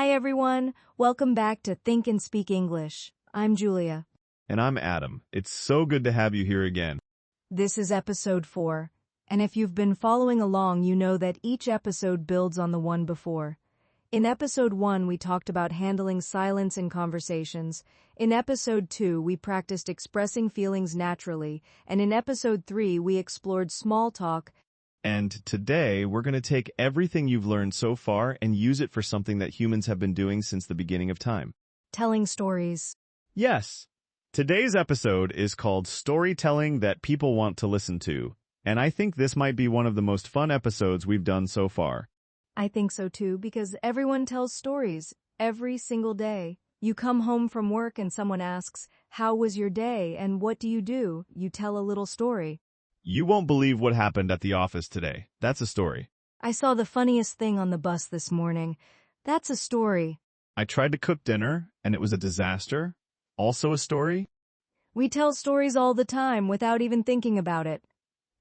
Hi everyone, welcome back to Think and Speak English. I'm Julia. And I'm Adam. It's so good to have you here again. This is episode 4, and if you've been following along, you know that each episode builds on the one before. In episode 1, we talked about handling silence in conversations. In episode 2, we practiced expressing feelings naturally, and in episode 3, we explored small talk. And today, we're going to take everything you've learned so far and use it for something that humans have been doing since the beginning of time. Telling stories. Yes. Today's episode is called Storytelling That People Want to Listen to, and I think this might be one of the most fun episodes we've done so far. I think so too, because everyone tells stories every single day. You come home from work and someone asks, "How was your day?" and "What do?" You tell a little story. You won't believe what happened at the office today. That's a story. I saw the funniest thing on the bus this morning. That's a story. I tried to cook dinner, and it was a disaster. Also a story. We tell stories all the time without even thinking about it.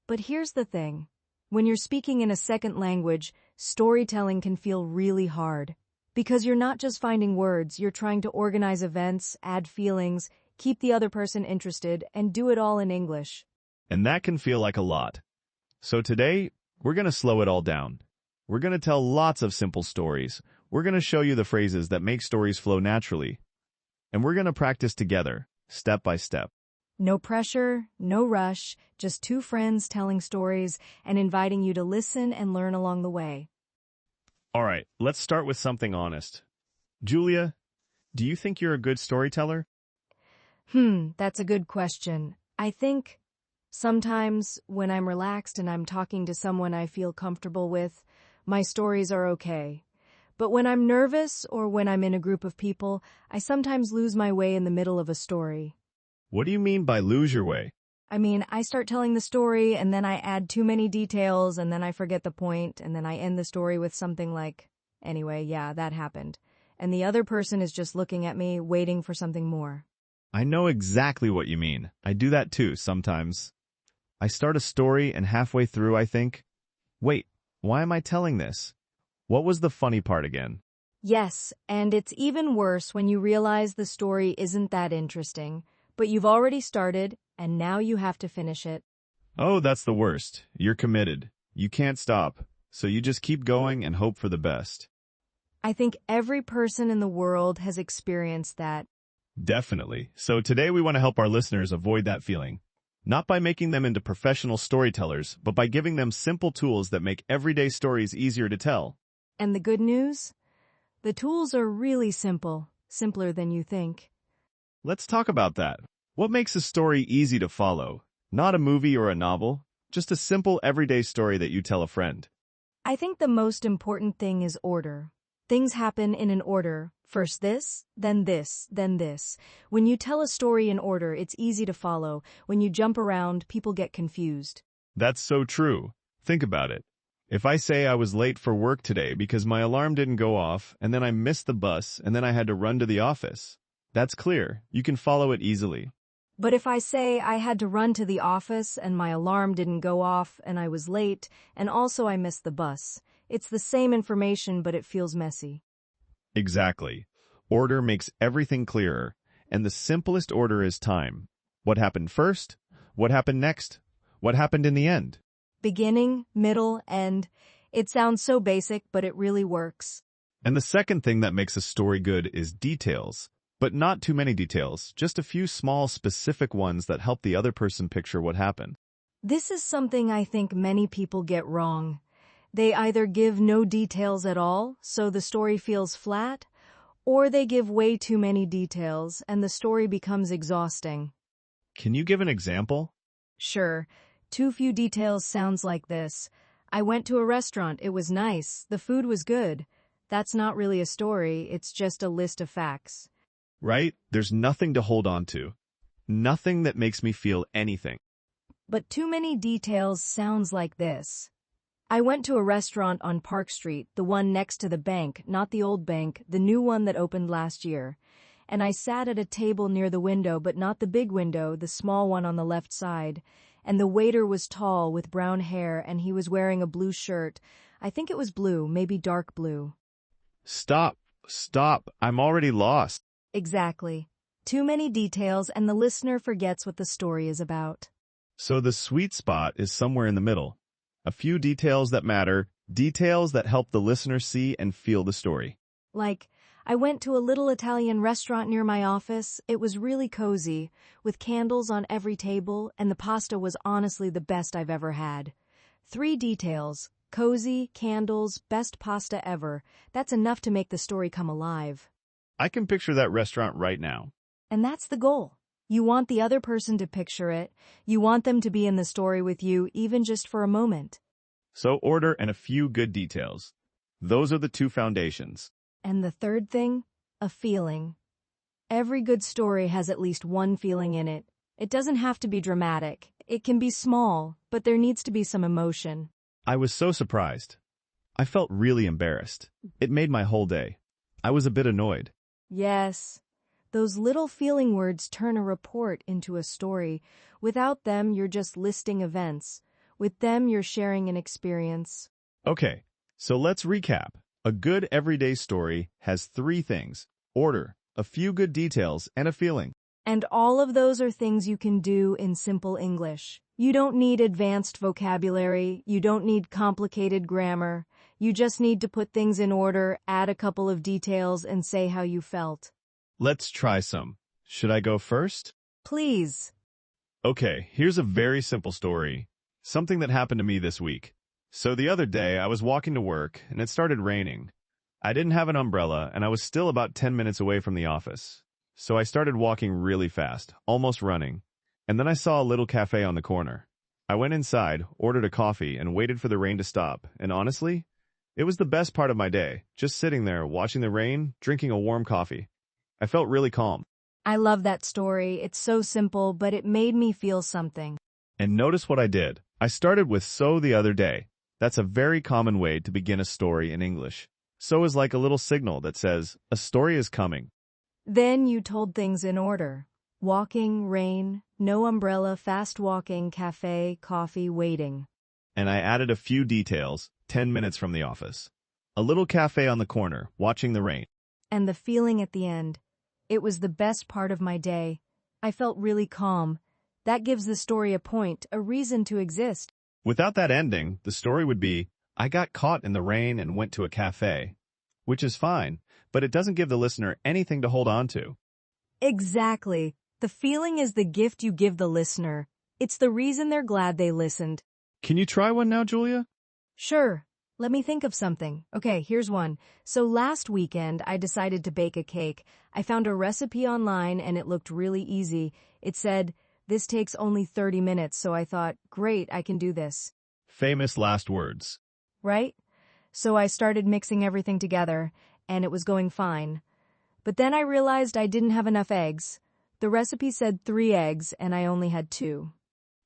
But here's the thing. When you're speaking in a second language, storytelling can feel really hard. Because you're not just finding words, you're trying to organize events, add feelings, keep the other person interested, and do it all in English. And that can feel like a lot. So today, we're going to slow it all down. We're going to tell lots of simple stories. We're going to show you the phrases that make stories flow naturally. And we're going to practice together, step by step. No pressure, no rush, just two friends telling stories and inviting you to listen and learn along the way. All right, let's start with something honest. Julia, do you think you're a good storyteller? That's a good question. I think sometimes when I'm relaxed and I'm talking to someone I feel comfortable with, my stories are okay. But when I'm nervous or when I'm in a group of people, I sometimes lose my way in the middle of a story. What do you mean by lose your way? I mean, I start telling the story and then I add too many details and then I forget the point and then I end the story with something like, "Anyway, yeah, that happened." And the other person is just looking at me, waiting for something more. I know exactly what you mean. I do that too sometimes. I start a story and halfway through I think, wait, why am I telling this? What was the funny part again? Yes, and it's even worse when you realize the story isn't that interesting, but you've already started and now you have to finish it. Oh, that's the worst. You're committed. You can't stop. So you just keep going and hope for the best. I think every person in the world has experienced that. Definitely. So today we want to help our listeners avoid that feeling. Not by making them into professional storytellers, but by giving them simple tools that make everyday stories easier to tell. And the good news? The tools are really simple, simpler than you think. Let's talk about that. What makes a story easy to follow? Not a movie or a novel, just a simple everyday story that you tell a friend. I think the most important thing is order. Things happen in an order. First this, then this, then this. When you tell a story in order, it's easy to follow. When you jump around, people get confused. That's so true. Think about it. If I say I was late for work today because my alarm didn't go off, and then I missed the bus, and then I had to run to the office, that's clear. You can follow it easily. But if I say I had to run to the office and my alarm didn't go off and I was late and also I missed the bus, it's the same information but it feels messy. Exactly. Order makes everything clearer, and the simplest order is time. What happened first? What happened next? What happened in the end? Beginning, middle, end. It sounds so basic, but it really works. And the second thing that makes a story good is details. But not too many details, just a few small, specific ones that help the other person picture what happened. This is something I think many people get wrong. They either give no details at all, so the story feels flat, or they give way too many details and the story becomes exhausting. Can you give an example? Sure. Too few details sounds like this. I went to a restaurant, it was nice, the food was good. That's not really a story, it's just a list of facts. Right? There's nothing to hold on to. Nothing that makes me feel anything. But too many details sounds like this. I went to a restaurant on Park Street, the one next to the bank, not the old bank, the new one that opened last year. And I sat at a table near the window, but not the big window, the small one on the left side. And the waiter was tall with brown hair and he was wearing a blue shirt. I think it was blue, maybe dark blue. Stop. Stop, I'm already lost. Exactly. Too many details and the listener forgets what the story is about. So the sweet spot is somewhere in the middle. A few details that matter, details that help the listener see and feel the story. Like, I went to a little Italian restaurant near my office. It was really cozy, with candles on every table, and the pasta was honestly the best I've ever had. 3 details: cozy, candles, best pasta ever. That's enough to make the story come alive. I can picture that restaurant right now. And that's the goal. You want the other person to picture it. You want them to be in the story with you, even just for a moment. So order and a few good details. Those are the 2 foundations. And the third thing? A feeling. Every good story has at least one feeling in it. It doesn't have to be dramatic. It can be small, but there needs to be some emotion. I was so surprised. I felt really embarrassed. It made my whole day. I was a bit annoyed. Yes. Those little feeling words turn a report into a story. Without them, you're just listing events. With them, you're sharing an experience. Okay, so let's recap. A good everyday story has 3 things: order, a few good details, and a feeling. And all of those are things you can do in simple English. You don't need advanced vocabulary. You don't need complicated grammar. You just need to put things in order, add a couple of details, and say how you felt. Let's try some. Should I go first? Please. Okay, here's a very simple story. Something that happened to me this week. So the other day, I was walking to work, and it started raining. I didn't have an umbrella, and I was still about 10 minutes away from the office. So I started walking really fast, almost running. And then I saw a little cafe on the corner. I went inside, ordered a coffee, and waited for the rain to stop. And honestly, it was the best part of my day, just sitting there, watching the rain, drinking a warm coffee. I felt really calm. I love that story. It's so simple, but it made me feel something. And notice what I did. I started with so the other day. That's a very common way to begin a story in English. So is like a little signal that says, a story is coming. Then you told things in order. Walking, rain, no umbrella, fast walking, cafe, coffee, waiting. And I added a few details, 10 minutes from the office. A little cafe on the corner, watching the rain. And the feeling at the end. It was the best part of my day. I felt really calm. That gives the story a point, a reason to exist. Without that ending, the story would be, I got caught in the rain and went to a cafe. Which is fine, but it doesn't give the listener anything to hold on to. Exactly. The feeling is the gift you give the listener. It's the reason they're glad they listened. Can you try one now, Julia? Sure. Let me think of something. Okay, here's one. So last weekend, I decided to bake a cake. I found a recipe online and it looked really easy. It said, this takes only 30 minutes, so I thought, great, I can do this. Famous last words. Right? So I started mixing everything together, and it was going fine. But then I realized I didn't have enough eggs. The recipe said 3 eggs, and I only had 2.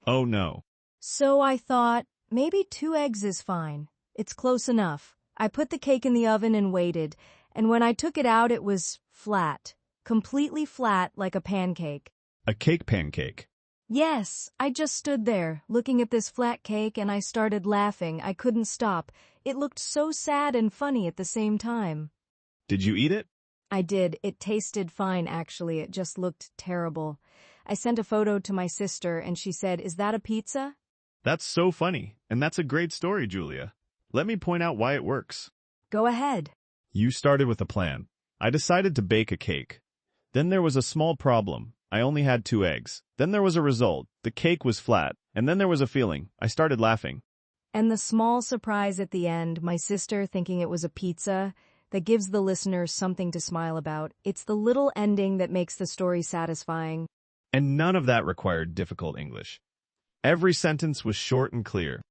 Oh no. So I thought, maybe 2 eggs is fine. It's close enough. I put the cake in the oven and waited, and when I took it out, it was flat. Completely flat, like a pancake. A cake pancake. Yes, I just stood there, looking at this flat cake, and I started laughing. I couldn't stop. It looked so sad and funny at the same time. Did you eat it? I did. It tasted fine, actually. It just looked terrible. I sent a photo to my sister, and she said, "Is that a pizza?" That's so funny, and that's a great story, Julia. Let me point out why it works. Go ahead. You started with a plan. I decided to bake a cake. Then there was a small problem. I only had 2 eggs. Then there was a result. The cake was flat. And then there was a feeling. I started laughing. And the small surprise at the end, my sister thinking it was a pizza, that gives the listener something to smile about. It's the little ending that makes the story satisfying. And none of that required difficult English. Every sentence was short and clear.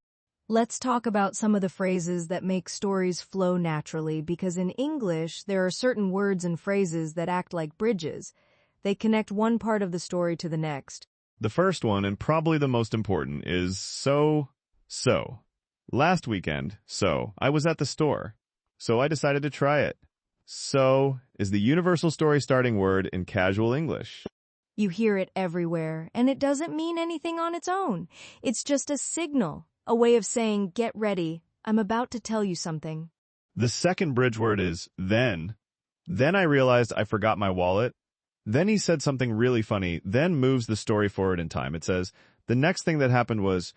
Let's talk about some of the phrases that make stories flow naturally, because in English, there are certain words and phrases that act like bridges. They connect one part of the story to the next. The first one, and probably the most important, is so. Last weekend, I was at the store. So I decided to try it. So is the universal story starting word in casual English. You hear it everywhere, and it doesn't mean anything on its own. It's just a signal, a way of saying, get ready, I'm about to tell you something. The second bridge word is then. Then I realized I forgot my wallet. Then he said something really funny, then moves the story forward in time. It says, the next thing that happened was,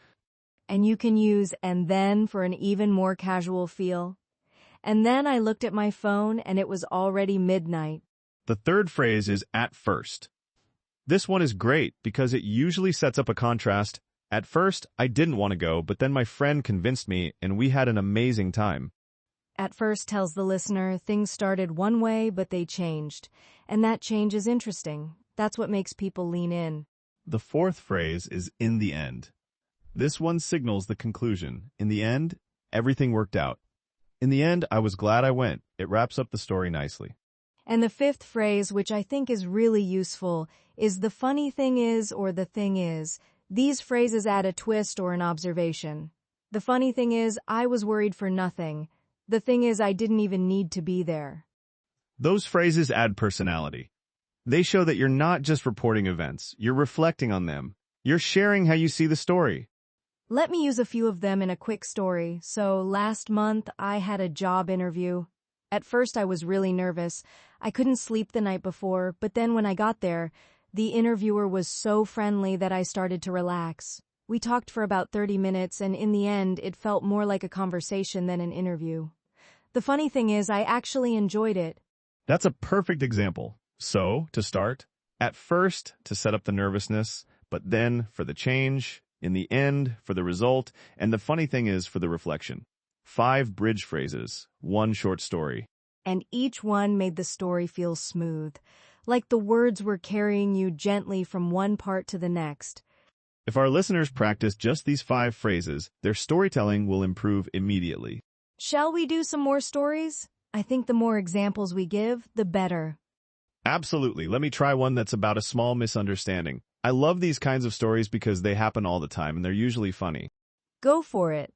And you can use "and then" for an even more casual feel. And then I looked at my phone and it was already midnight. the third phrase is at first. This one is great because it usually sets up a contrast. At first, I didn't want to go, but then my friend convinced me and we had an amazing time. At first tells the listener things started one way, but they changed. And that change is interesting. That's what makes people lean in. The fourth phrase is in the end. This one signals the conclusion. In the end, everything worked out. In the end, I was glad I went. It wraps up the story nicely. And the fifth phrase, which I think is really useful, is the funny thing is or the thing is. These phrases add a twist or an observation. The funny thing is, I was worried for nothing. The thing is, I didn't even need to be there. Those phrases add personality. They show that you're not just reporting events, you're reflecting on them. You're sharing how you see the story. Let me use a few of them in a quick story. So last month, I had a job interview. At first, I was really nervous. I couldn't sleep the night before, but then when I got there, the interviewer was so friendly that I started to relax. We talked for about 30 minutes, and in the end, it felt more like a conversation than an interview. The funny thing is, I actually enjoyed it. That's a perfect example. So, to start, at first, to set up the nervousness, but then for the change, in the end, for the result, and the funny thing is for the reflection. 5 bridge phrases, 1 short story. And each one made the story feel smooth, like the words were carrying you gently from one part to the next. If our listeners practice just these 5 phrases, their storytelling will improve immediately. Shall we do some more stories? I think the more examples we give, the better. Absolutely. Let me try one that's about a small misunderstanding. I love these kinds of stories because they happen all the time and they're usually funny. Go for it.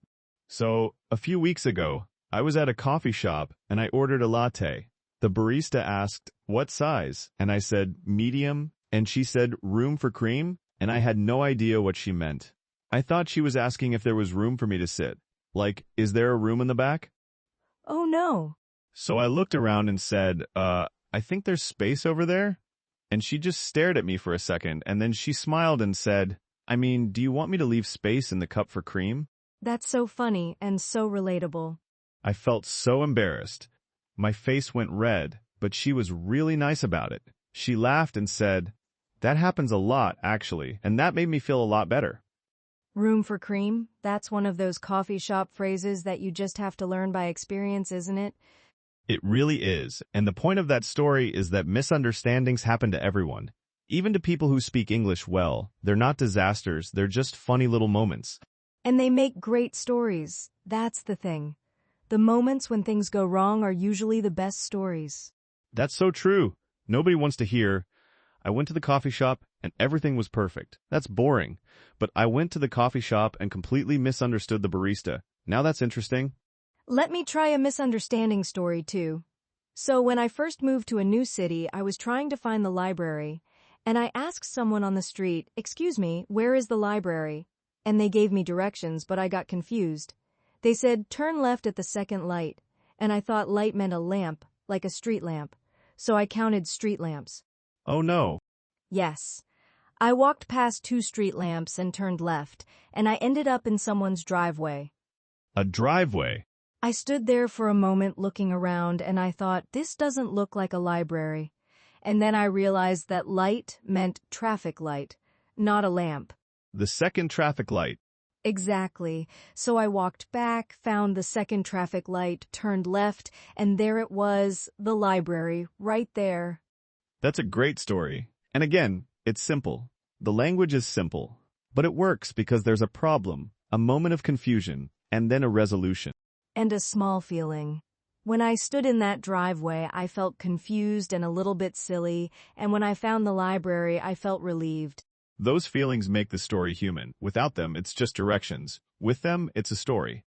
So, a few weeks ago, I was at a coffee shop and I ordered a latte. The barista asked, "What size?" And I said, "Medium." And she said, "Room for cream?" And I had no idea what she meant. I thought she was asking if there was room for me to sit. Like, is there a room in the back? Oh no. So I looked around and said, I think there's space over there. And she just stared at me for a second, and then she smiled and said, I mean, do you want me to leave space in the cup for cream? That's so funny and so relatable. I felt so embarrassed. My face went red, but she was really nice about it. She laughed and said, that happens a lot, actually, and that made me feel a lot better. Room for cream? That's one of those coffee shop phrases that you just have to learn by experience, isn't it? It really is, and the point of that story is that misunderstandings happen to everyone. Even to people who speak English well. They're not disasters, they're just funny little moments. And they make great stories. That's the thing. The moments when things go wrong are usually the best stories. That's so true. Nobody wants to hear, I went to the coffee shop and everything was perfect. That's boring. But I went to the coffee shop and completely misunderstood the barista. Now that's interesting. Let me try a misunderstanding story, too. So when I first moved to a new city, I was trying to find the library, and I asked someone on the street, "Excuse me, where is the library?" And they gave me directions, but I got confused. They said, "Turn left at the second light," and I thought light meant a lamp, like a street lamp. So I counted street lamps. Oh no. Yes. I walked past 2 street lamps and turned left, and I ended up in someone's driveway. A driveway. I stood there for a moment looking around and I thought, this doesn't look like a library. And then I realized that light meant traffic light, not a lamp. The second traffic light. Exactly. So I walked back, found the second traffic light, turned left, and there it was, the library, right there. That's a great story. And again, it's simple. The language is simple. But it works because there's a problem, a moment of confusion, and then a resolution. And a small feeling. When I stood in that driveway, I felt confused and a little bit silly, and when I found the library, I felt relieved. Those feelings make the story human. Without them, it's just directions. With them, it's a story.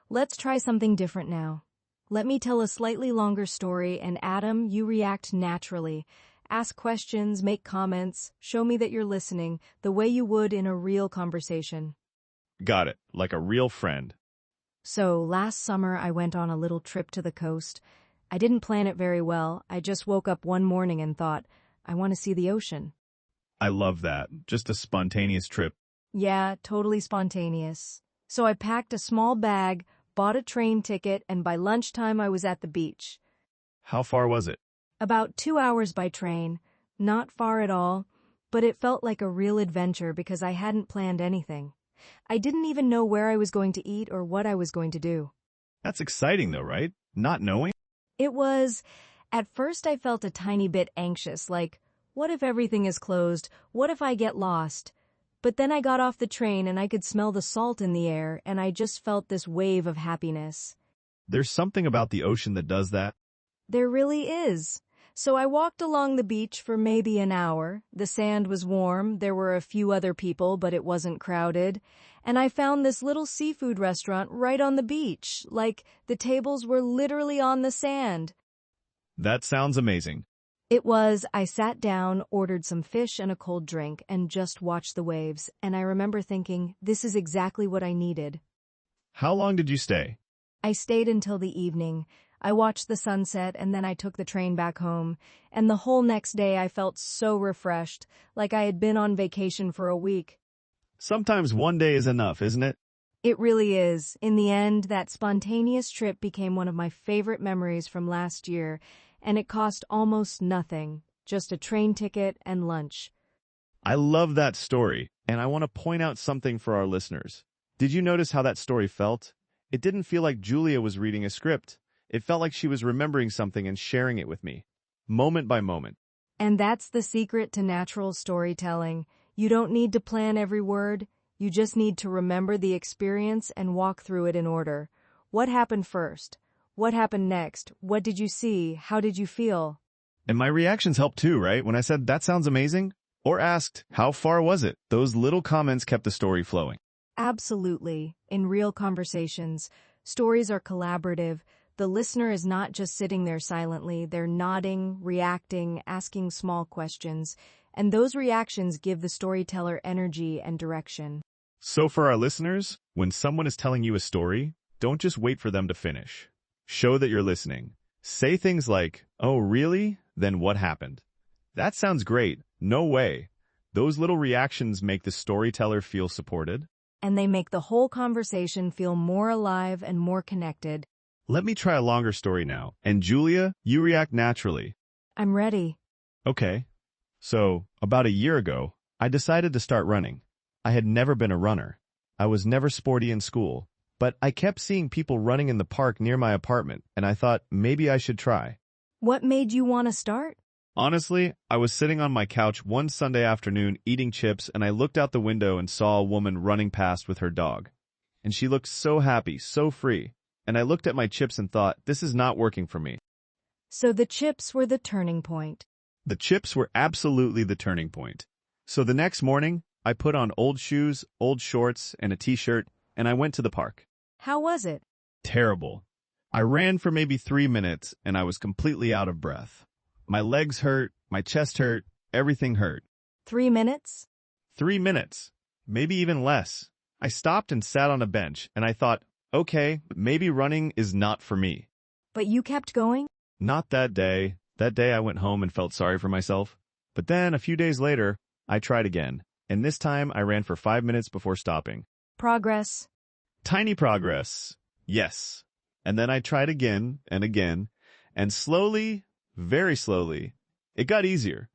Let's try something different now. Let me tell a slightly longer story, and Adam, you react naturally. Ask questions, make comments, show me that you're listening, the way you would in a real conversation. Got it, like a real friend. So, last summer I went on a little trip to the coast. I didn't plan it very well. I just woke up one morning and thought, I want to see the ocean. I love that. Just a spontaneous trip. Yeah, totally spontaneous. So I packed a small bag, bought a train ticket, and by lunchtime I was at the beach. How far was it? About 2 hours by train. Not far at all, but it felt like a real adventure because I hadn't planned anything. I didn't even know where I was going to eat or what I was going to do. That's exciting though, right? Not knowing? It was, at first I felt a tiny bit anxious, like, what if everything is closed? What if I get lost? But then I got off the train and I could smell the salt in the air and I just felt this wave of happiness. There's something about the ocean that does that. There really is. So I walked along the beach for maybe an hour. The sand was warm, there were a few other people, but it wasn't crowded. And I found this little seafood restaurant right on the beach, like the tables were literally on the sand. That sounds amazing. It was. I sat down, ordered some fish and a cold drink, and just watched the waves, and I remember thinking, this is exactly what I needed. How long did you stay? I stayed until the evening. I watched the sunset and then I took the train back home, and the whole next day I felt so refreshed, like I had been on vacation for a week. Sometimes one day is enough, isn't it? It really is. In the end, that spontaneous trip became one of my favorite memories from last year, and it cost almost nothing, just a train ticket and lunch. I love that story, and I want to point out something for our listeners. Did you notice how that story felt? It didn't feel like Julia was reading a script. It felt like she was remembering something and sharing it with me, moment by moment. And that's the secret to natural storytelling. You don't need to plan every word. You just need to remember the experience and walk through it in order. What happened first? What happened next? What did you see? How did you feel? And my reactions helped too, right? When I said, that sounds amazing, or asked, how far was it? Those little comments kept the story flowing. Absolutely. In real conversations, stories are collaborative. The listener is not just sitting there silently, they're nodding, reacting, asking small questions, and those reactions give the storyteller energy and direction. So for our listeners, when someone is telling you a story, don't just wait for them to finish. Show that you're listening. Say things like, oh, really? Then what happened? That sounds great. No way. Those little reactions make the storyteller feel supported. And they make the whole conversation feel more alive and more connected. Let me try a longer story now. And Julia, you react naturally. I'm ready. Okay. So, about a year ago, I decided to start running. I had never been a runner. I was never sporty in school, but I kept seeing people running in the park near my apartment, and I thought maybe I should try. What made you want to start? Honestly, I was sitting on my couch one Sunday afternoon eating chips, and I looked out the window and saw a woman running past with her dog. And she looked so happy, so free. And I looked at my chips and thought, this is not working for me. So the chips were the turning point. The chips were absolutely the turning point. So the next morning, I put on old shoes, old shorts, and a t-shirt, and I went to the park. How was it? Terrible. I ran for maybe 3 minutes, and I was completely out of breath. My legs hurt, my chest hurt, everything hurt. 3 minutes? 3 minutes, maybe even less. I stopped and sat on a bench, and I thought, okay, maybe running is not for me. But you kept going? Not that day. That day I went home and felt sorry for myself. But then, a few days later, I tried again, and this time I ran for 5 minutes before stopping. Progress? Tiny progress. Yes. And then I tried again and again, and slowly, very slowly, it got easier.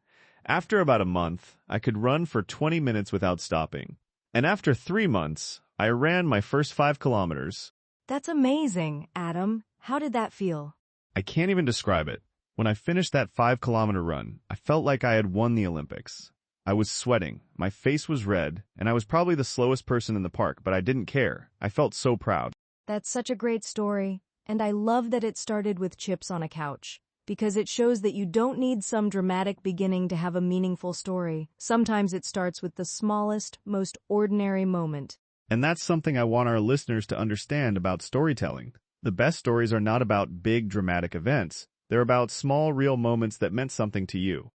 After about a month, I could run for 20 minutes without stopping. And after 3 months, I ran my first 5 kilometers. That's amazing, Adam. How did that feel? I can't even describe it. When I finished that 5-kilometer run, I felt like I had won the Olympics. I was sweating, my face was red, and I was probably the slowest person in the park, but I didn't care. I felt so proud. That's such a great story, and I love that it started with chips on a couch, because it shows that you don't need some dramatic beginning to have a meaningful story. Sometimes it starts with the smallest, most ordinary moment. And that's something I want our listeners to understand about storytelling. The best stories are not about big dramatic events. They're about small, real moments that meant something to you.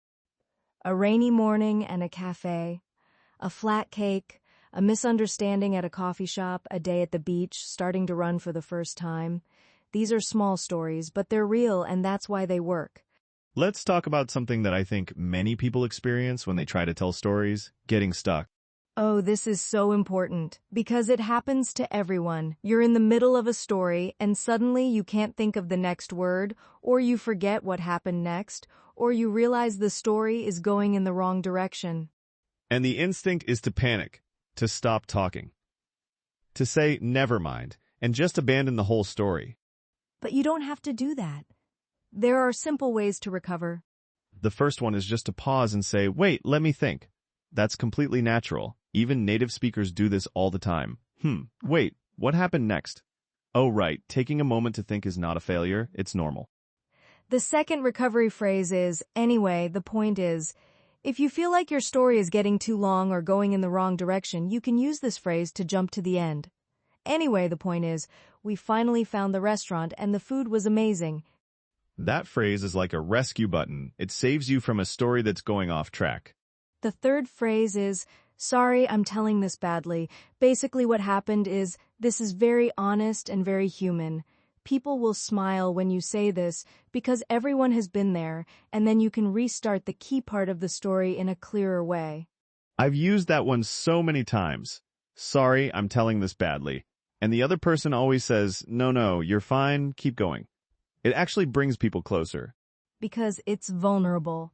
A rainy morning and a cafe, a flat cake, a misunderstanding at a coffee shop, a day at the beach, starting to run for the first time. These are small stories, but they're real and that's why they work. Let's talk about something that I think many people experience when they try to tell stories, getting stuck. Oh, this is so important because it happens to everyone. You're in the middle of a story and suddenly you can't think of the next word, or you forget what happened next, or you realize the story is going in the wrong direction. And the instinct is to panic, to stop talking, to say never mind, and just abandon the whole story. But you don't have to do that. There are simple ways to recover. The first one is just to pause and say, wait, let me think. That's completely natural. Even native speakers do this all the time. Wait, what happened next? Oh, right, taking a moment to think is not a failure, it's normal. The second recovery phrase is, anyway, the point is. If you feel like your story is getting too long or going in the wrong direction, you can use this phrase to jump to the end. Anyway, the point is, we finally found the restaurant and the food was amazing. That phrase is like a rescue button. It saves you from a story that's going off track. The third phrase is, sorry, I'm telling this badly. Basically what happened is, this is very honest and very human. People will smile when you say this because everyone has been there, and then you can restart the key part of the story in a clearer way. I've used that one so many times. Sorry, I'm telling this badly. And the other person always says, no, you're fine, keep going. It actually brings people closer. Because it's vulnerable.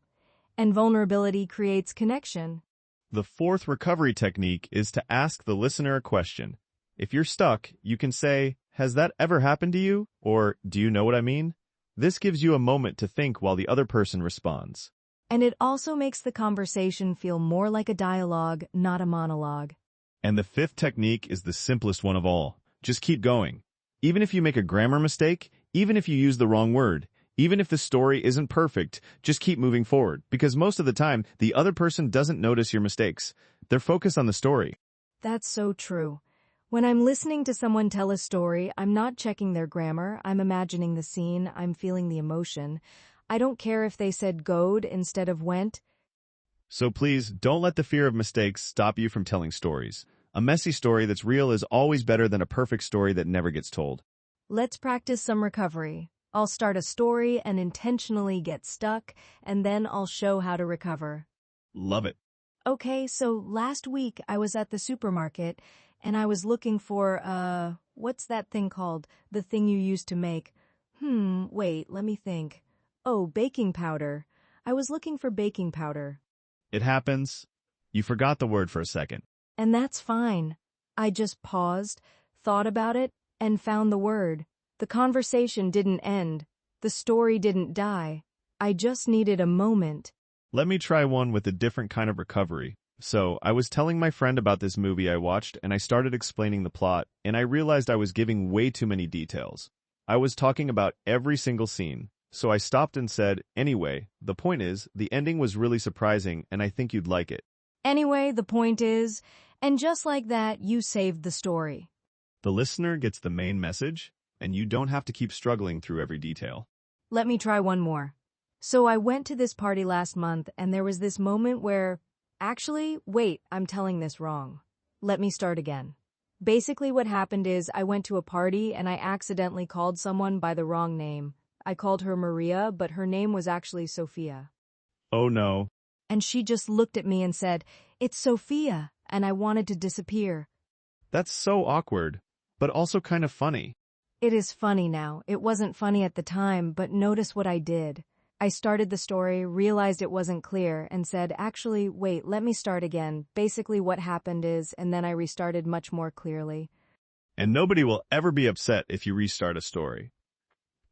And vulnerability creates connection. The fourth recovery technique is to ask the listener a question. If you're stuck, you can say, has that ever happened to you? Or, do you know what I mean? This gives you a moment to think while the other person responds. And it also makes the conversation feel more like a dialogue, not a monologue. And the fifth technique is the simplest one of all. Just keep going. Even if you make a grammar mistake, even if you use the wrong word, even if the story isn't perfect, just keep moving forward, because most of the time, the other person doesn't notice your mistakes. They're focused on the story. That's so true. When I'm listening to someone tell a story, I'm not checking their grammar, I'm imagining the scene, I'm feeling the emotion. I don't care if they said goed instead of went. So please, don't let the fear of mistakes stop you from telling stories. A messy story that's real is always better than a perfect story that never gets told. Let's practice some recovery. I'll start a story and intentionally get stuck, and then I'll show how to recover. Love it. Okay, so last week I was at the supermarket, and I was looking for, what's that thing called? The thing you use to make. Wait, let me think. Oh, baking powder. I was looking for baking powder. It happens. You forgot the word for a second. And that's fine. I just paused, thought about it, and found the word. The conversation didn't end. The story didn't die. I just needed a moment. Let me try one with a different kind of recovery. So, I was telling my friend about this movie I watched, and I started explaining the plot, and I realized I was giving way too many details. I was talking about every single scene. So I stopped and said, anyway, the point is, the ending was really surprising, and I think you'd like it. Anyway, the point is, and just like that, you saved the story. The listener gets the main message, and you don't have to keep struggling through every detail. Let me try one more. So I went to this party last month, and there was this moment where, actually, wait, I'm telling this wrong. Let me start again. Basically what happened is I went to a party and I accidentally called someone by the wrong name. I called her Maria, but her name was actually Sophia. Oh no. And she just looked at me and said, "It's Sophia," and I wanted to disappear. That's so awkward, but also kind of funny. It is funny now. It wasn't funny at the time, but notice what I did. I started the story, realized it wasn't clear, and said, actually, wait, let me start again. Basically what happened is, and then I restarted much more clearly. And nobody will ever be upset if you restart a story.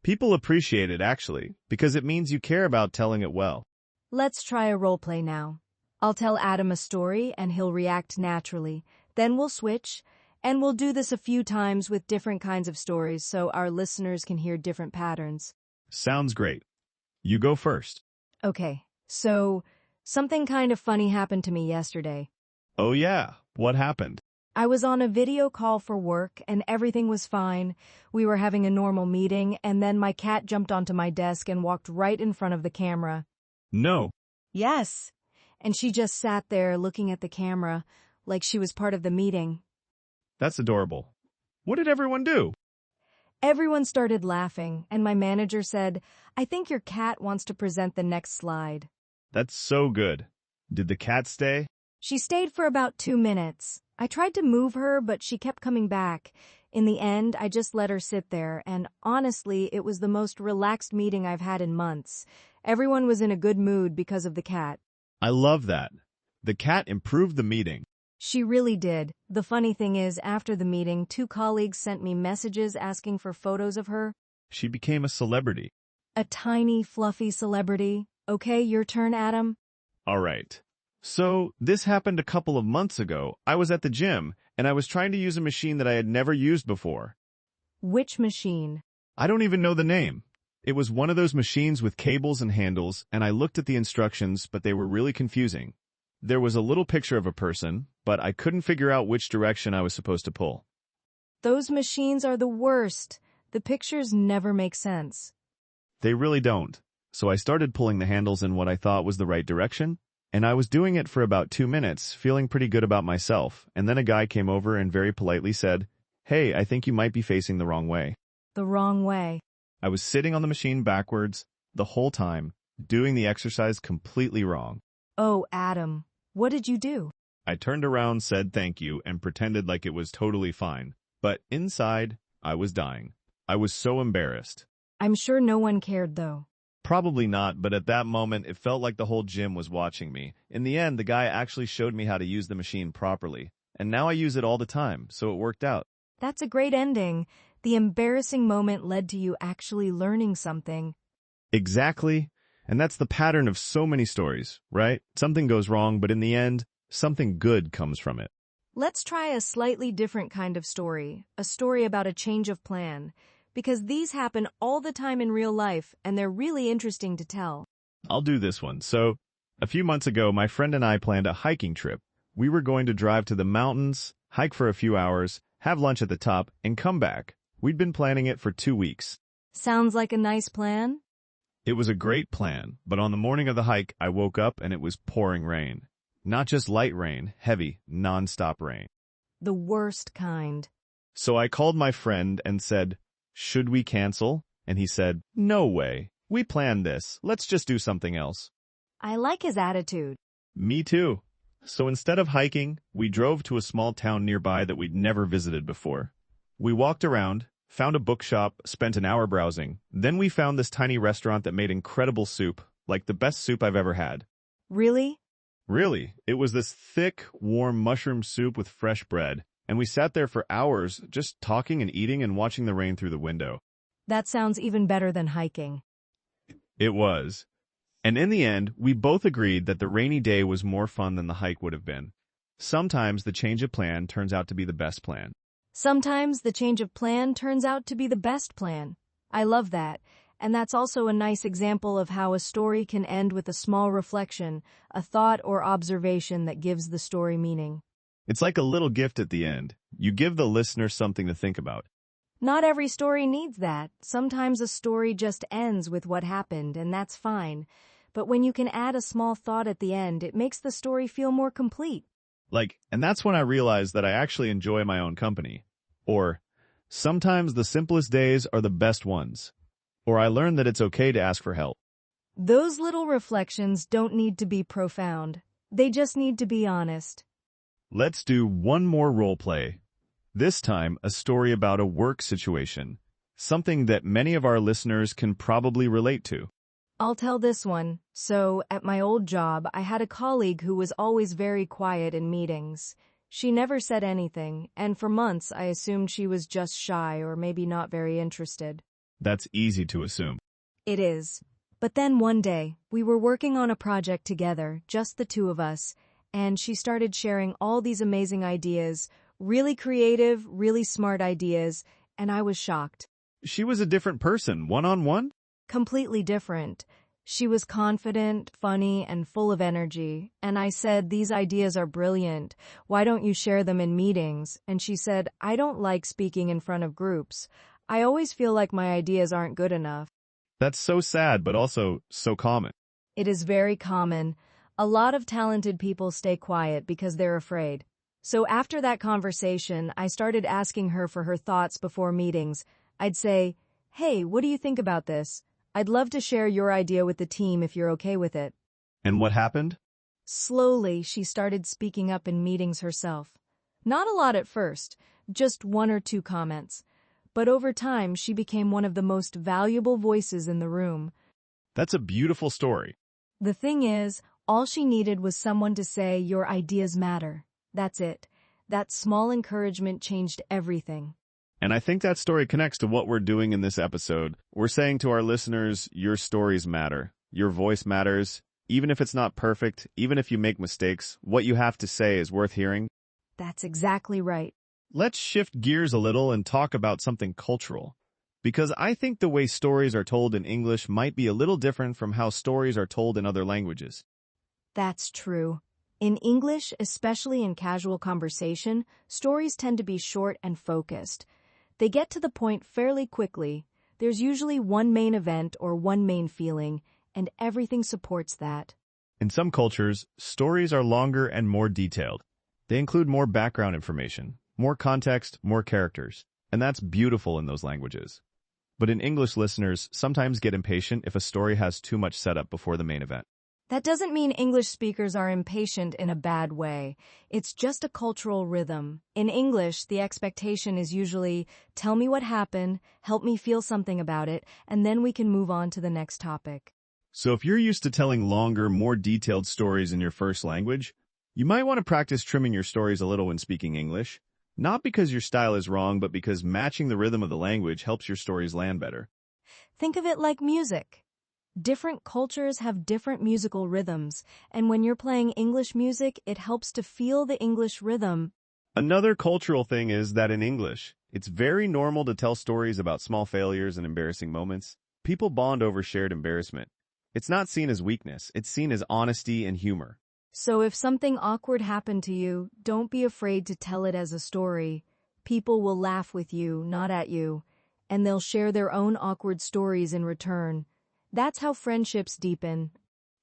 People appreciate it, actually, because it means you care about telling it well. Let's try a role play now. I'll tell Adam a story, and he'll react naturally. Then we'll switch, and we'll do this a few times with different kinds of stories so our listeners can hear different patterns. Sounds great. You go first. Okay, so something kind of funny happened to me yesterday. Oh yeah, what happened? I was on a video call for work and everything was fine. We were having a normal meeting and then my cat jumped onto my desk and walked right in front of the camera. No. Yes. And she just sat there looking at the camera like she was part of the meeting. That's adorable. What did everyone do? Everyone started laughing, and my manager said, "I think your cat wants to present the next slide." That's so good. Did the cat stay? She stayed for about 2 minutes. I tried to move her, but she kept coming back. In the end, I just let her sit there, and honestly, it was the most relaxed meeting I've had in months. Everyone was in a good mood because of the cat. I love that. The cat improved the meeting. She really did. The funny thing is, after the meeting, 2 colleagues sent me messages asking for photos of her. She became a celebrity. A tiny, fluffy celebrity. Okay, your turn, Adam. All right. So, this happened a couple of months ago. I was at the gym, and I was trying to use a machine that I had never used before. Which machine? I don't even know the name. It was one of those machines with cables and handles, and I looked at the instructions, but they were really confusing. There was a little picture of a person, but I couldn't figure out which direction I was supposed to pull. Those machines are the worst. The pictures never make sense. They really don't. So I started pulling the handles in what I thought was the right direction, and I was doing it for about 2 minutes, feeling pretty good about myself, and then a guy came over and very politely said, "Hey, I think you might be facing the wrong way." The wrong way. I was sitting on the machine backwards the whole time, doing the exercise completely wrong. Oh, Adam, what did you do? I turned around, said thank you, and pretended like it was totally fine. But inside, I was dying. I was so embarrassed. I'm sure no one cared, though. Probably not, but at that moment, it felt like the whole gym was watching me. In the end, the guy actually showed me how to use the machine properly. And now I use it all the time, so it worked out. That's a great ending. The embarrassing moment led to you actually learning something. Exactly. And that's the pattern of so many stories, right? Something goes wrong, but in the end, something good comes from it. Let's try a slightly different kind of story, a story about a change of plan, because these happen all the time in real life, and they're really interesting to tell. I'll do this one. So, a few months ago, my friend and I planned a hiking trip. We were going to drive to the mountains, hike for a few hours, have lunch at the top, and come back. We'd been planning it for 2 weeks. Sounds like a nice plan? It was a great plan, but on the morning of the hike, I woke up and it was pouring rain. Not just light rain, heavy, non-stop rain. The worst kind. So I called my friend and said, "Should we cancel?" And he said, "No way. We planned this. Let's just do something else." I like his attitude. Me too. So instead of hiking, we drove to a small town nearby that we'd never visited before. We walked around, found a bookshop, spent an hour browsing. Then we found this tiny restaurant that made incredible soup, like the best soup I've ever had. Really? Really, it was this thick, warm mushroom soup with fresh bread, and we sat there for hours just talking and eating and watching the rain through the window. That sounds even better than hiking. It was. And in the end, we both agreed that the rainy day was more fun than the hike would have been. Sometimes the change of plan turns out to be the best plan. Sometimes the change of plan turns out to be the best plan. I love that. And that's also a nice example of how a story can end with a small reflection, a thought or observation that gives the story meaning. It's like a little gift at the end. You give the listener something to think about. Not every story needs that. Sometimes a story just ends with what happened, and that's fine. But when you can add a small thought at the end, it makes the story feel more complete. And that's when I realized that I actually enjoy my own company. Or, sometimes the simplest days are the best ones. Or I learned that it's okay to ask for help. Those little reflections don't need to be profound. They just need to be honest. Let's do one more role play. This time, a story about a work situation. Something that many of our listeners can probably relate to. I'll tell this one. So, at my old job, I had a colleague who was always very quiet in meetings. She never said anything, and for months I assumed she was just shy or maybe not very interested. That's easy to assume. It is. But then one day, we were working on a project together, just the two of us, and she started sharing all these amazing ideas, really creative, really smart ideas, and I was shocked. She was a different person, one-on-one? Completely different. She was confident, funny, and full of energy, and I said, "These ideas are brilliant. Why don't you share them in meetings?" And she said, "I don't like speaking in front of groups. I always feel like my ideas aren't good enough." That's so sad, but also so common. It is very common. A lot of talented people stay quiet because they're afraid. So after that conversation, I started asking her for her thoughts before meetings. I'd say, "Hey, what do you think about this? I'd love to share your idea with the team if you're okay with it." And what happened? Slowly, she started speaking up in meetings herself. Not a lot at first, just one or two comments. But over time, she became one of the most valuable voices in the room. That's a beautiful story. The thing is, all she needed was someone to say, "Your ideas matter." That's it. That small encouragement changed everything. And I think that story connects to what we're doing in this episode. We're saying to our listeners, your stories matter. Your voice matters. Even if it's not perfect, even if you make mistakes, what you have to say is worth hearing. That's exactly right. Let's shift gears a little and talk about something cultural. Because I think the way stories are told in English might be a little different from how stories are told in other languages. That's true. In English, especially in casual conversation, stories tend to be short and focused. They get to the point fairly quickly. There's usually one main event or one main feeling, and everything supports that. In some cultures, stories are longer and more detailed. They include more background information, more context, more characters, and that's beautiful in those languages. But in English, listeners sometimes get impatient if a story has too much setup before the main event. That doesn't mean English speakers are impatient in a bad way. It's just a cultural rhythm. In English, the expectation is usually, "Tell me what happened, help me feel something about it, and then we can move on to the next topic." So if you're used to telling longer, more detailed stories in your first language, you might want to practice trimming your stories a little when speaking English. Not because your style is wrong, but because matching the rhythm of the language helps your stories land better. Think of it like music. Different cultures have different musical rhythms, and when you're playing English music, it helps to feel the English rhythm. Another cultural thing is that in English, it's very normal to tell stories about small failures and embarrassing moments. People bond over shared embarrassment. It's not seen as weakness, it's seen as honesty and humor. So if something awkward happened to you, don't be afraid to tell it as a story. People will laugh with you, not at you, and they'll share their own awkward stories in return. That's how friendships deepen.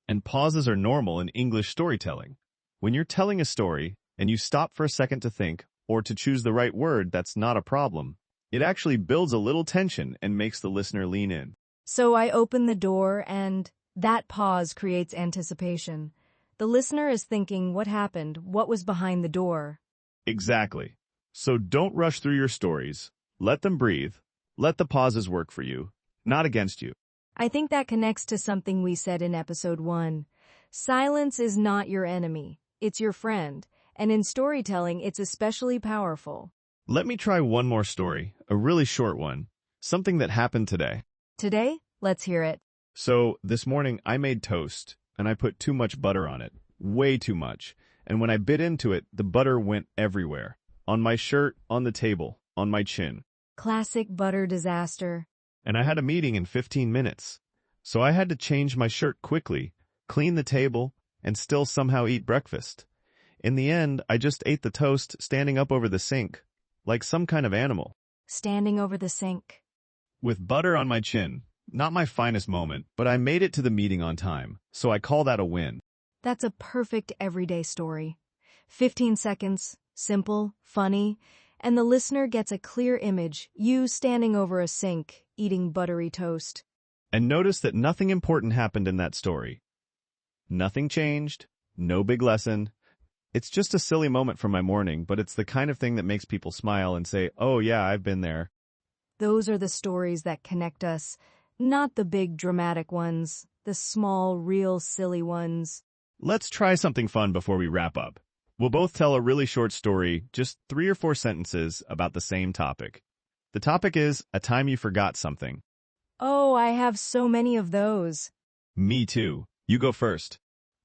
And pauses are normal in English storytelling. When you're telling a story and you stop for a second to think or to choose the right word, that's not a problem. It actually builds a little tension and makes the listener lean in. So I open the door and that pause creates anticipation. The listener is thinking, what happened? What was behind the door? Exactly. So don't rush through your stories. Let them breathe. Let the pauses work for you, not against you. I think that connects to something we said in episode 1. Silence is not your enemy. It's your friend. And in storytelling, it's especially powerful. Let me try one more story, a really short one. Something that happened today. Today, let's hear it. So this morning I made toast and I put too much butter on it. Way too much. And when I bit into it, the butter went everywhere. On my shirt, on the table, on my chin. Classic butter disaster. And I had a meeting in 15 minutes. So I had to change my shirt quickly, clean the table, and still somehow eat breakfast. In the end, I just ate the toast standing up over the sink, like some kind of animal. Standing over the sink. With butter on my chin. Not my finest moment, but I made it to the meeting on time, so I call that a win. That's a perfect everyday story. 15 seconds, simple, funny, and the listener gets a clear image, you standing over a sink, eating buttery toast. And notice that nothing important happened in that story. Nothing changed, no big lesson. It's just a silly moment from my morning, but it's the kind of thing that makes people smile and say, "Oh yeah, I've been there." Those are the stories that connect us, not the big dramatic ones, the small, real silly ones. Let's try something fun before we wrap up. We'll both tell a really short story, just 3 or 4 sentences about the same topic. The topic is a time you forgot something. Oh, I have so many of those. Me too. You go first.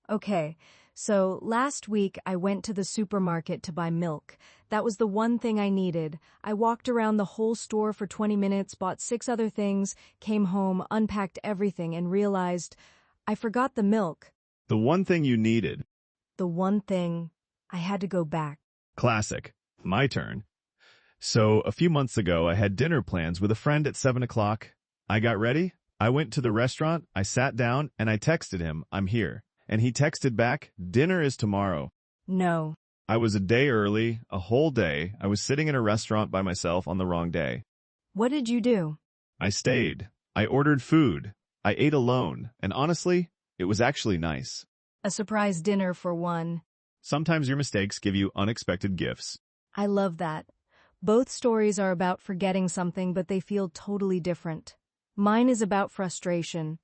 Okay, so last week I went to the supermarket to buy milk. That was the one thing I needed. I walked around the whole store for 20 minutes, bought 6 other things, came home, unpacked everything, and realized I forgot the milk. The one thing you needed. The one thing. I had to go back. Classic. My turn. So, a few months ago, I had dinner plans with a friend at 7 o'clock. I got ready, I went to the restaurant, I sat down, and I texted him, "I'm here." And he texted back, "Dinner is tomorrow." No. I was a day early, a whole day. I was sitting in a restaurant by myself on the wrong day. What did you do? I stayed. I ordered food. I ate alone. And honestly, it was actually nice. A surprise dinner for one. Sometimes your mistakes give you unexpected gifts. I love that. Both stories are about forgetting something, but they feel totally different. Mine is about frustration.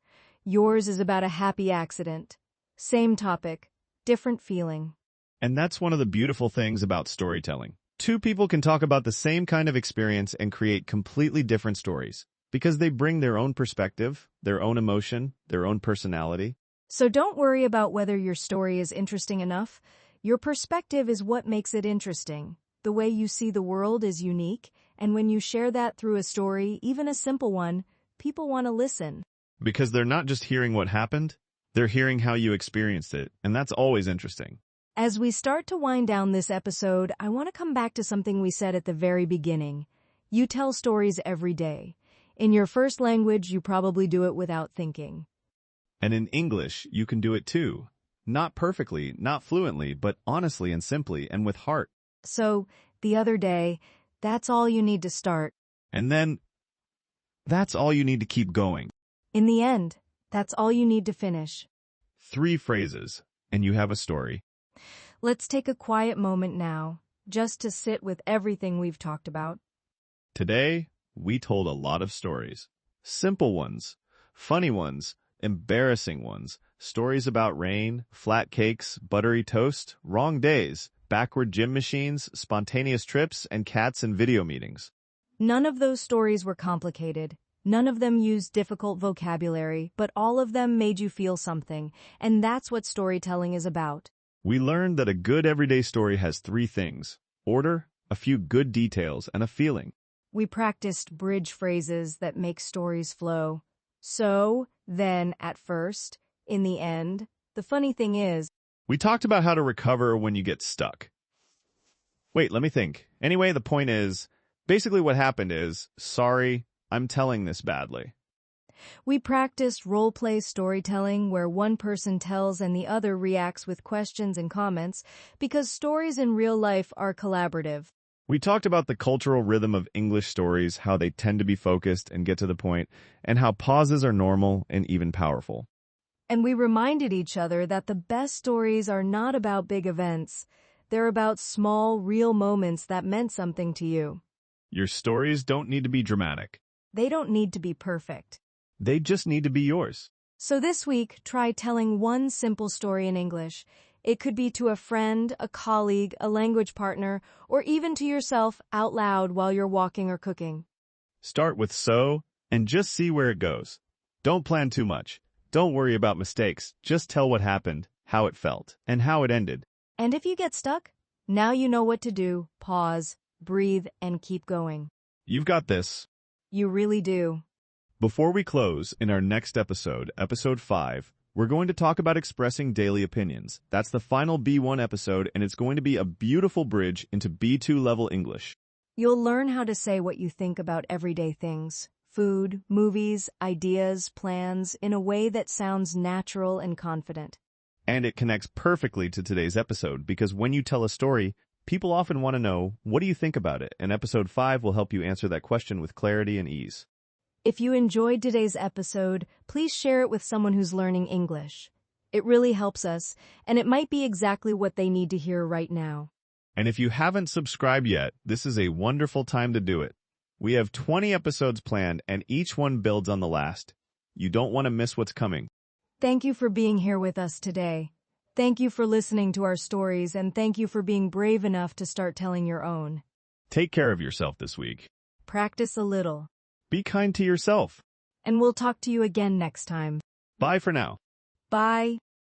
Yours is about a happy accident. Same topic, different feeling. And that's one of the beautiful things about storytelling. Two people can talk about the same kind of experience and create completely different stories because they bring their own perspective, their own emotion, their own personality. So don't worry about whether your story is interesting enough. Your perspective is what makes it interesting. The way you see the world is unique, and when you share that through a story, even a simple one, people want to listen. Because they're not just hearing what happened, they're hearing how you experienced it, and that's always interesting. As we start to wind down this episode, I want to come back to something we said at the very beginning. You tell stories every day. In your first language, you probably do it without thinking. And in English, you can do it too. Not perfectly, not fluently, but honestly and simply and with heart. So, the other day, that's all you need to start. And then, that's all you need to keep going. In the end, that's all you need to finish. 3 phrases, and you have a story. Let's take a quiet moment now, just to sit with everything we've talked about. Today, we told a lot of stories. Simple ones, funny ones, embarrassing ones, stories about rain, flat cakes, buttery toast, wrong days, backward gym machines, spontaneous trips, and cats in video meetings. None of those stories were complicated. None of them used difficult vocabulary, but all of them made you feel something, and that's what storytelling is about. We learned that a good everyday story has 3 things: order, a few good details, and a feeling. We practiced bridge phrases that make stories flow. So, then, at first, in the end, the funny thing is, We talked about how to recover when you get stuck. Wait, let me think. Anyway, the point is, basically what happened is, sorry, I'm telling this badly. we practiced role-play storytelling where one person tells and the other reacts with questions and comments because stories in real life are collaborative. We talked about the cultural rhythm of English stories, how they tend to be focused and get to the point, and how pauses are normal and even powerful. And we reminded each other that the best stories are not about big events. They're about small, real moments that meant something to you. Your stories don't need to be dramatic. They don't need to be perfect. They just need to be yours. So this week, try telling one simple story in English. It could be to a friend, a colleague, a language partner, or even to yourself out loud while you're walking or cooking. Start with so, and just see where it goes. Don't plan too much. Don't worry about mistakes. Just tell what happened, how it felt, and how it ended. And if you get stuck, now you know what to do. Pause, breathe, and keep going. You've got this. You really do. Before we close, in our next episode, episode 5, we're going to talk about expressing daily opinions. That's the final B1 episode, and it's going to be a beautiful bridge into B2 level English. You'll learn how to say what you think about everyday things. Food, movies, ideas, plans, in a way that sounds natural and confident. And it connects perfectly to today's episode, because when you tell a story, people often want to know, what do you think about it? And episode 5 will help you answer that question with clarity and ease. If you enjoyed today's episode, please share it with someone who's learning English. It really helps us, and it might be exactly what they need to hear right now. And if you haven't subscribed yet, this is a wonderful time to do it. We have 20 episodes planned, and each one builds on the last. You don't want to miss what's coming. Thank you for being here with us today. Thank you for listening to our stories, and thank you for being brave enough to start telling your own. Take care of yourself this week. Practice a little. Be kind to yourself. And we'll talk to you again next time. Bye for now. Bye.